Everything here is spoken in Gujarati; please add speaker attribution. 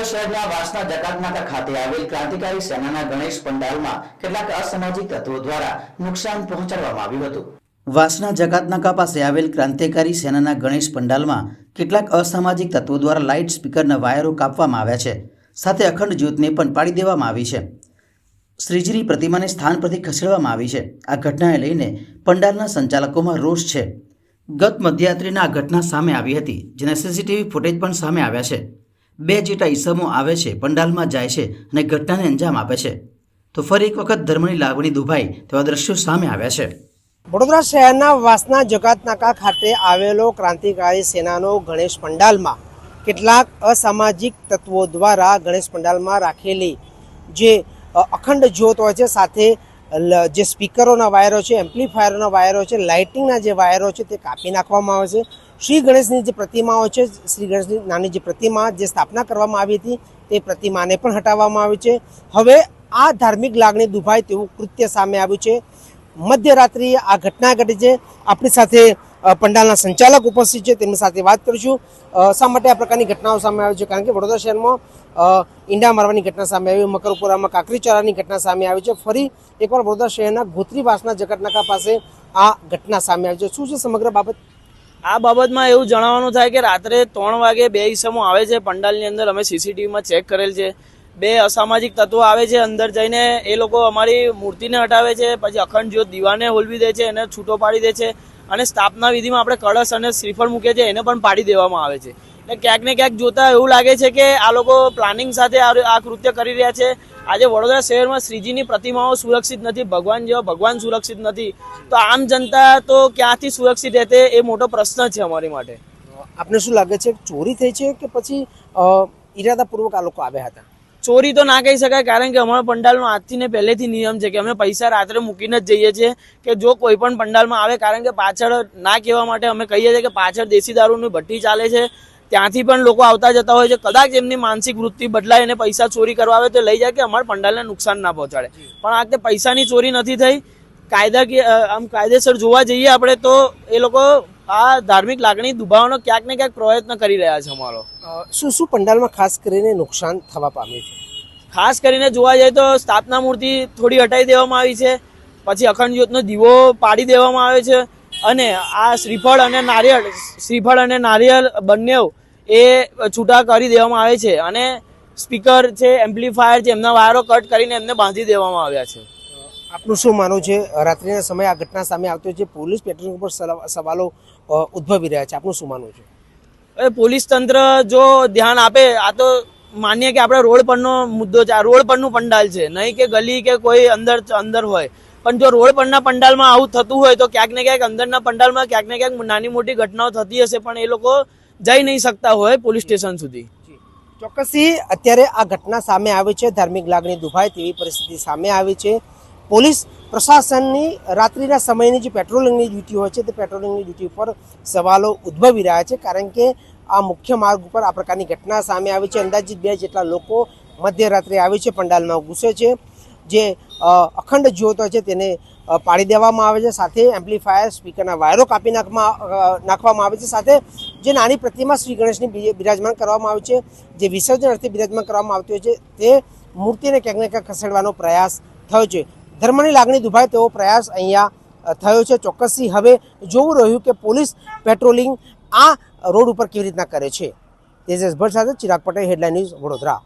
Speaker 1: વડોદરા શહેરના વાસના જકાતનાકા ખાતે આવેલ ક્રાંતિકારી સેનાના ગણેશ પંડાલમાં કેટલાક અસામાજિક તત્વો દ્વારા નુકસાન પહોંચાડવામાં આવ્યું હતું। વાસના જકાતનાકા પાસે આવેલ ક્રાંતિકારી સેનાના ગણેશ પંડાલમાં કેટલાક અસામાજિક તત્વો દ્વારા લાઇટ સ્પીકરના વાયરો કાપવામાં આવ્યા છે, સાથે અખંડ જ્યોતને પણ પાડી દેવામાં આવી છે। શ્રીજીની પ્રતિમાને સ્થાન પરથી ખસેડવામાં આવી છે। આ ઘટનાને લઈને પંડાલના સંચાલકોમાં રોષ છે। ગત મધ્યરાત્રિના આ ઘટના સામે આવી હતી, જેના સીસીટીવી ફૂટેજ પણ સામે આવ્યા છે। બે જેટલા ઈસમો આવે છે, પંડાલમાં જાય છે અને ઘટનાને અંજામ આપે છે, તો ફરી એક વખત ધર્મની લાગણી દુભાય તેવા દ્રશ્યો સામે આવ્યા છે।
Speaker 2: વડોદરા શહેરના વાસના જકાતનાકા ખાતે આવેલો ક્રાંતિકારી સેનાનો ગણેશ પંડાલમાં કેટલાક અસામાજિક તત્વો દ્વારા ગણેશ પંડાલમાં રાખેલી જે અખંડ જ્યોત હોય છે, સાથે જે સ્પીકરોના વાયરો છે, એમ્પ્લીફાયરોના વાયરો છે, લાઇટિંગના જે વાયરો છે તે કાપી નાખવામાં આવે છે। શ્રી ગણેશની જે પ્રતિમાઓ છે, શ્રી ગણેશની નાની જે પ્રતિમા જે સ્થાપના કરવામાં આવી હતી તે પ્રતિમાને પણ હટાવવામાં આવી છે। હવે આ ધાર્મિક લાગણી દુભાય તેવું કૃત્ય સામે આવ્યું છે। મધ્યરાત્રિએ આ ઘટના ઘટી છે। આપણી સાથે પંડાલના સંચાલક ઉપસ્થિત છે, તેમની સાથે વાત કરીશું। શા માટે આ પ્રકારની ઘટનાઓ સામે આવી છે? કારણ કે વડોદરા શહેરમાં ઈંડા મારવાની ઘટના સામે આવી, મકરપુરામાં કાકરીચારાની ઘટના સામે આવી છે, ફરી એકવાર વડોદરા શહેરના ગોત્રી વાસના જકાતનાકા પાસે આ ઘટના સામે આવી છે। શું છે સમગ્ર બાબત?
Speaker 3: આ બાબતમાં એવું જણાવવાનું થાય કે રાત્રે 3 વાગે બે ઈસમો આવે છે પંડાલની અંદર, અમે સીસીટીવીમાં ચેક કરેલ છે। બે અસામાજિક તત્વો આવે છે, અંદર જઈને એ લોકો અમારી મૂર્તિને હટાવે છે, પછી અખંડ જ્યોત દીવાને હોલવી દે છે, એને છૂટો પાડી દે છે, અને સ્થાપના વિધિમાં આપણે કળશ અને શ્રીફળ મૂકીએ છીએ એને પણ પાડી દેવામાં આવે છે। એટલે ક્યાંક ને ક્યાંક જોતા એવું લાગે છે કે આ લોકો પ્લાનિંગ સાથે આ કૃત્ય કરી રહ્યા છે। આજે વડોદરા શહેરમાં શ્રીજીની પ્રતિમાઓ સુરક્ષિત નથી, ભગવાન જેવા ભગવાન સુરક્ષિત નથી, તો આમ જનતા તો ક્યાંથી સુરક્ષિત રહેતે એ મોટો પ્રશ્ન છે અમારી માટે।
Speaker 2: આપને શું લાગે છે, ચોરી થઈ છે કે પછી ઈરાદાપૂર્વક આ લોકો આવ્યા હતા?
Speaker 3: ચોરી તો ના કહી શકાય, કારણ કે અમારા પંડાલનો આજથી ને પહેલેથી નિયમ છે કે અમે પૈસા રાત્રે મૂકીને જ જઈએ છીએ કે જો કોઈ પણ પંડાલમાં આવે, કારણ કે પાછળ ના કહેવા માટે અમે કહીએ છીએ કે પાછળ દેશી દારૂની ભઠ્ઠી ચાલે છે, ત્યાંથી પણ લોકો આવતા જતા હોય છે। કદાચ એમની માનસિક વૃત્તિ બદલાય અને પૈસા ચોરી કરવા આવે તો લઈ જાય કે અમારા પંડાલને નુકસાન ના પહોંચાડે, પણ આ વખતે પૈસાની ચોરી નથી થઈ। આમ કાયદેસર જોવા જઈએ આપણે તો એ લોકો આ ધાર્મિક લાગણી દુભાવવાનો ક્યાંક ને ક્યાંક પ્રયત્ન કરી રહ્યા છે અમારો।
Speaker 2: શું પંડાલમાં ખાસ કરીને નુકસાન થવા પામ્યું છે?
Speaker 3: ખાસ કરીને જોવા જઈએ તો સ્થાપના મૂર્તિ થોડી હટાવી દેવામાં આવી છે, પછી અખંડ જ્યોતનો દીવો પાડી દેવામાં આવે છે, અને આ શ્રીફળ અને નારિયેળ બંને એ છૂટા કરી દેવામાં આવે છે, અને સ્પીકર છે, એમ્પ્લીફાયર છે, એમના વાયરો કટ કરીને એમને બાંધી દેવામાં આવ્યા છે।
Speaker 2: આપનું શું માનવું છે? રાત્રિના સમયે આ ઘટના સામે આવતી છે, પોલીસ પેટ્રોલિંગ પર સવાલો ઉદ્ભવી રહ્યા છે, આપનું શું માનવું છે?
Speaker 3: પોલીસ તંત્ર જો ધ્યાન આપે, આ તો માનીએ કે આપણે રોડ પરનો મુદ્દો છે, આ રોડ પરનું પંડાલ છે, નહીં કે ગલી કે કોઈ અંદર હોય, પણ જો રોડ પરના પંડાલમાં આવું થતું હોય તો ક્યાંક ને ક્યાંક અંદરના પંડાલમાં ક્યાંક ને ક્યાંક નાની મોટી ઘટનાઓ થતી હશે, પણ એ લોકો જઈ નહીં શકતા હોય પોલીસ સ્ટેશન સુધી।
Speaker 2: ચોક્કસથી અત્યારે આ ઘટના સામે આવી છે, ધાર્મિક લાગણી દુભાય તેવી પરિસ્થિતિ સામે આવી છે। પોલીસ પ્રશાસનની રાત્રિના સમયની જે પેટ્રોલિંગની ડ્યુટી હોય છે તે પેટ્રોલિંગની ડ્યુટી પર સવાલો ઉદ્ભવી રહ્યા છે, કારણ કે આ મુખ્ય માર્ગ ઉપર આ પ્રકારની ઘટના સામે આવી છે। અંદાજિત 2 જેટલા લોકો મધ્યરાત્રે આવી છે, પંડાલમાં ઘૂસે છે, જે અખંડ જ્યોત હોય છે તેને પાડી દેવામાં આવે છે, સાથે એમ્પ્લીફાયર સ્પીકરના વાયરો કાપી નાખવામાં આવે છે, સાથે જે નાની પ્રતિમા શ્રી ગણેશની બિરાજમાન કરવામાં આવી છે, જે વિસર્જન અર્થે બિરાજમાન કરવામાં આવતી હોય છે, તે મૂર્તિને ક્યાંક ને ક્યાંક ખસેડવાનો પ્રયાસ થયો છે। ધર્મની લાગણી દુભાય તેવો પ્રયાસ અહીંયા થયો છે। ચોક્કસથી હવે જોવું રહ્યું કે પોલીસ પેટ્રોલિંગ આ રોડ ઉપર કેવી રીતના કરે છે। તેજસ ભટ્ટ સાથે ચિરાગ પટેલ, હેડલાઇન ન્યૂઝ, વડોદરા।